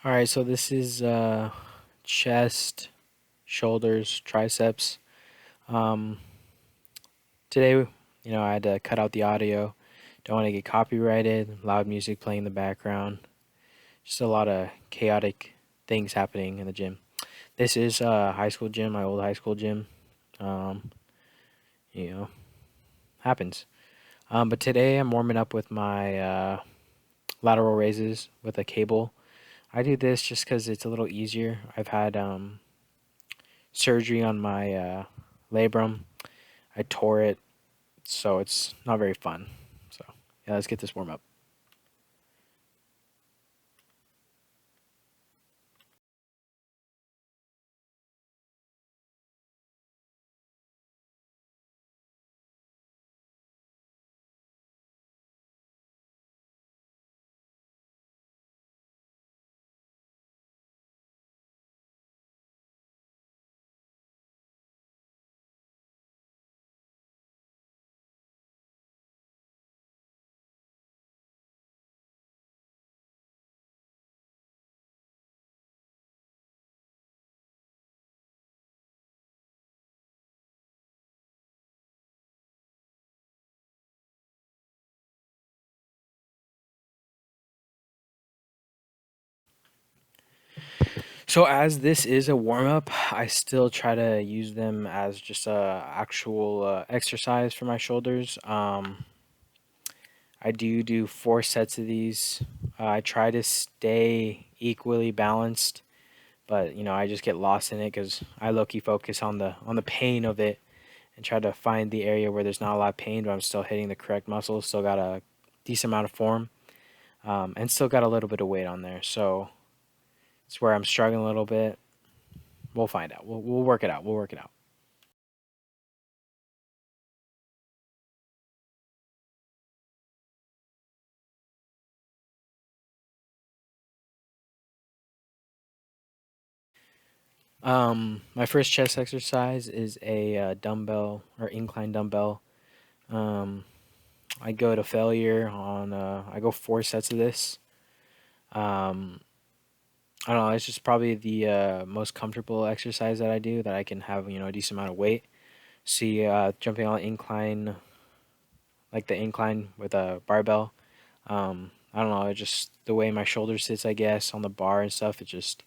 All right, so this is chest, shoulders, triceps. Um, Today, I had to cut out the audio. Don't want to get copyrighted. Loud music playing in the background. Just a lot of chaotic things happening in the gym. This is high school gym, my old high school gym. Um, you know, happens. But today I'm warming up with my lateral raises with a cable. I do this just because it's a little easier. I've had surgery on my labrum. I tore it, so it's not very fun. So yeah, let's get this warm up. So as this is a warm up, I still try to use them as just a actual exercise for my shoulders. I do 4 sets of these. I try to stay equally balanced, but I just get lost in it because I low key focus on the pain of it and try to find the area where there's not a lot of pain, but I'm still hitting the correct muscles. Still got a decent amount of form, and still got a little bit of weight on there. So it's where I'm struggling a little bit. We'll find out. We'll work it out. We'll work it out. My first chest exercise is a dumbbell or incline dumbbell. Um, I go to failure on. I go 4 sets of this. Um, I don't know. It's just probably the most comfortable exercise that I do that I can have a decent amount of weight. See, jumping on incline, like the incline with a barbell. I don't know. It just the way my shoulder sits, I guess, on the bar and stuff. It just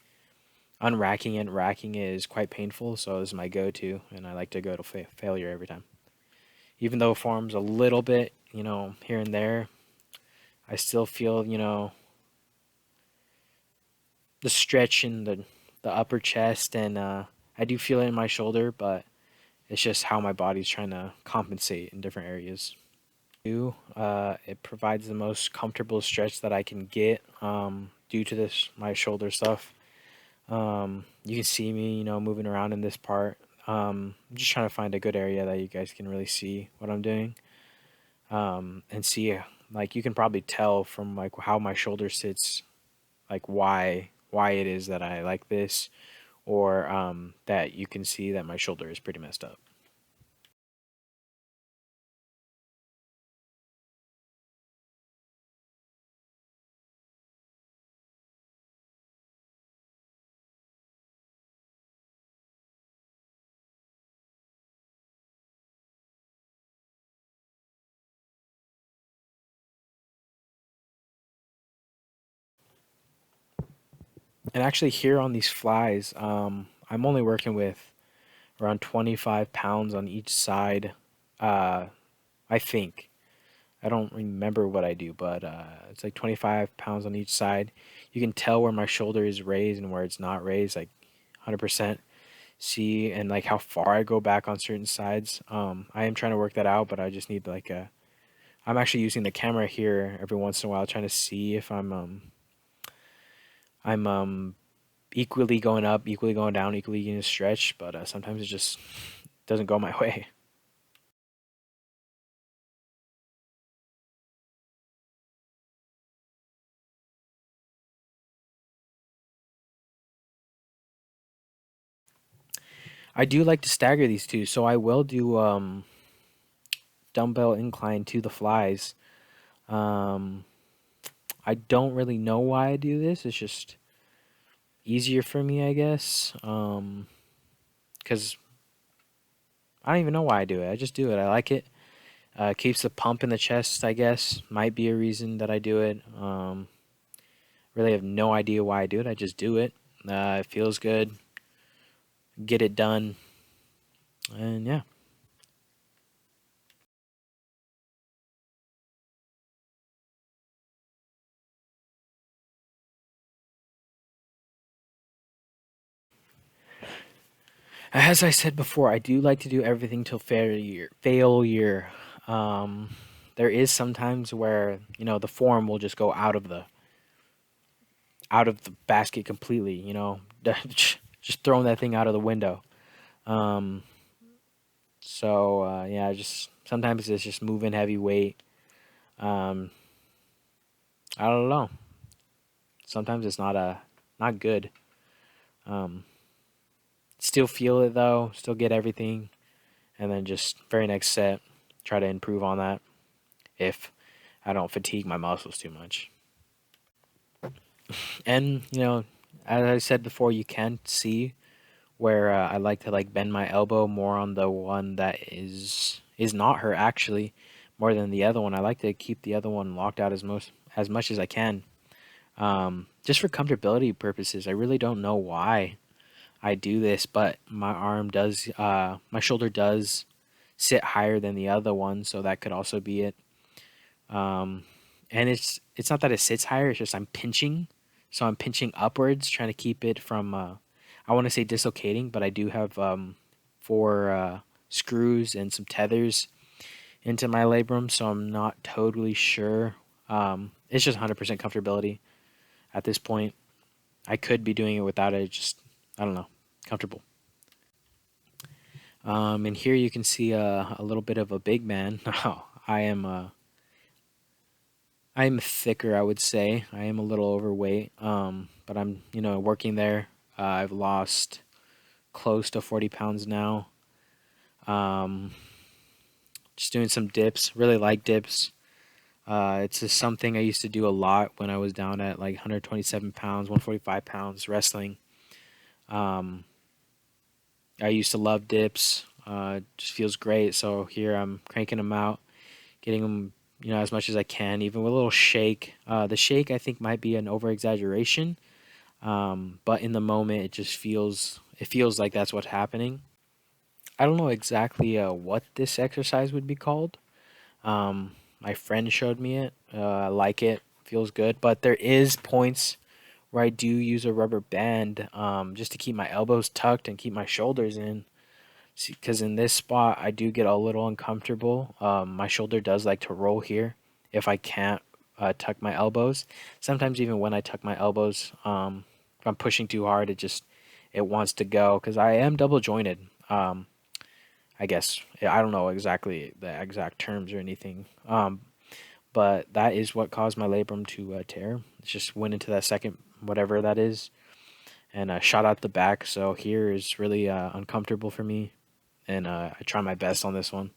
unracking it, racking it is quite painful. So this is my go-to, and I like to go to failure every time. Even though it forms a little bit, here and there, I still feel, the stretch in the upper chest, and I do feel it in my shoulder, but it's just how my body's trying to compensate in different areas. It provides the most comfortable stretch that I can get due to this my shoulder stuff. You can see me, moving around in this part. I'm just trying to find a good area that you guys can really see what I'm doing. And see, like you can probably tell from like how my shoulder sits, like why it is that I like this, or that you can see that my shoulder is pretty messed up. And actually, here on these flies, I'm only working with around 25 pounds on each side. Uh, I think. I don't remember what I do, but it's like 25 pounds on each side. You can tell where my shoulder is raised and where it's not raised, like 100%. See, and like how far I go back on certain sides. I am trying to work that out, but I just need like a. I'm actually using the camera here every once in a while, trying to see if I'm equally going up, equally going down, equally getting a stretch, but sometimes it just doesn't go my way. I do like to stagger these two, so I will do dumbbell incline to the flies. Um, I don't really know why I do this. It's just easier for me, I guess. Because I don't even know why I do it. I just do it. I like it. Keeps the pump in the chest, I guess. Might be a reason that I do it. Really have no idea why I do it. I just do it. It feels good. Get it done. And yeah. As I said before, I do like to do everything till failure. Failure. Um, there is sometimes where the form will just go out of the basket completely. Just throwing that thing out of the window. Um, so yeah, just sometimes it's just moving heavy weight. Um, I don't know. Sometimes it's not good. Um, Still feel it though. Still get everything, and then just very next set, try to improve on that if I don't fatigue my muscles too much. And as I said before, you can see where I like to bend my elbow more on the one that is not her actually, more than the other one. I like to keep the other one locked out as much as I can, just for comfortability purposes. I really don't know why I do this, but my shoulder does sit higher than the other one, so that could also be it. Um, and it's not that it sits higher; it's just I'm pinching, so I'm pinching upwards, trying to keep it from. I want to say dislocating, but I do have four screws and some tethers into my labrum, so I'm not totally sure. It's just 100% comfortability at this point. I could be doing it without it. Just I don't know, comfortable. And here you can see a little bit of a big man. Oh, I'm thicker, I would say. I am a little overweight, but I'm working there. I've lost close to 40 pounds now. Um, just doing some dips. Really like dips. It's just something I used to do a lot when I was down at like 127 pounds, 145 pounds wrestling. Um, I used to love dips. Just feels great. So here I'm cranking them out, getting them, as much as I can, even with a little shake. The shake I think might be an over exaggeration, but in the moment it feels like that's what's happening. I don't know exactly what this exercise would be called. My friend showed me it. I like it. Feels good, but there is points where I do use a rubber band, just to keep my elbows tucked and keep my shoulders in. Because in this spot, I do get a little uncomfortable. My shoulder does like to roll here if I can't tuck my elbows. Sometimes even when I tuck my elbows, if I'm pushing too hard, it wants to go because I am double jointed. I guess I don't know exactly the exact terms or anything. But that is what caused my labrum to tear. It just went into that second whatever that is and shot out the back. So here is really uncomfortable for me, and I try my best on this one.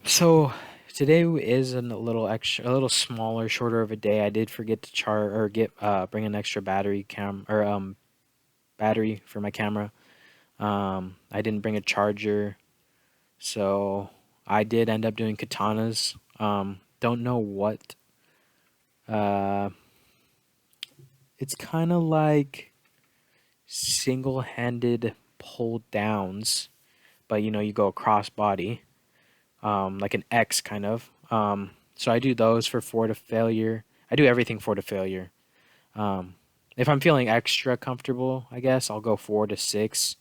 So today is a little smaller, shorter of a day. I did forget to char or get bring an extra battery for my camera. I didn't bring a charger, so I did end up doing katanas. Don't know what. Uh, it's kind of like single-handed pull downs, but you go across body, like an X kind of. So I do those for four to failure. I do everything four to failure. Um, if I'm feeling extra comfortable, I guess I'll go 4 to 6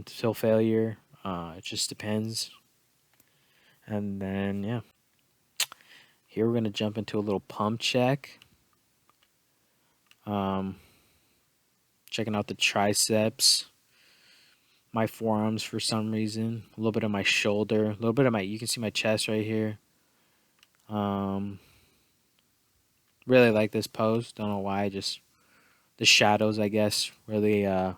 till failure. It just depends. And then yeah, here we're gonna jump into a little pump check. Um, Checking out the triceps, my forearms for some reason, a little bit of my shoulder, a little bit of my. You can see my chest right here. Um, Really like this pose. Don't know why. Just the shadows, I guess, really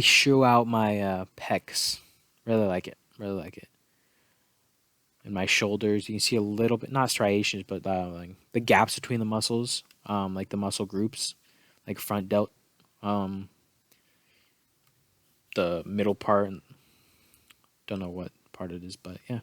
show out my pecs. Really like it. Really like it. in my shoulders. You can see a little bit, not striations, but like the gaps between the muscles, like the muscle groups, like front delt, um, the middle part. Don't know what part it is, but yeah.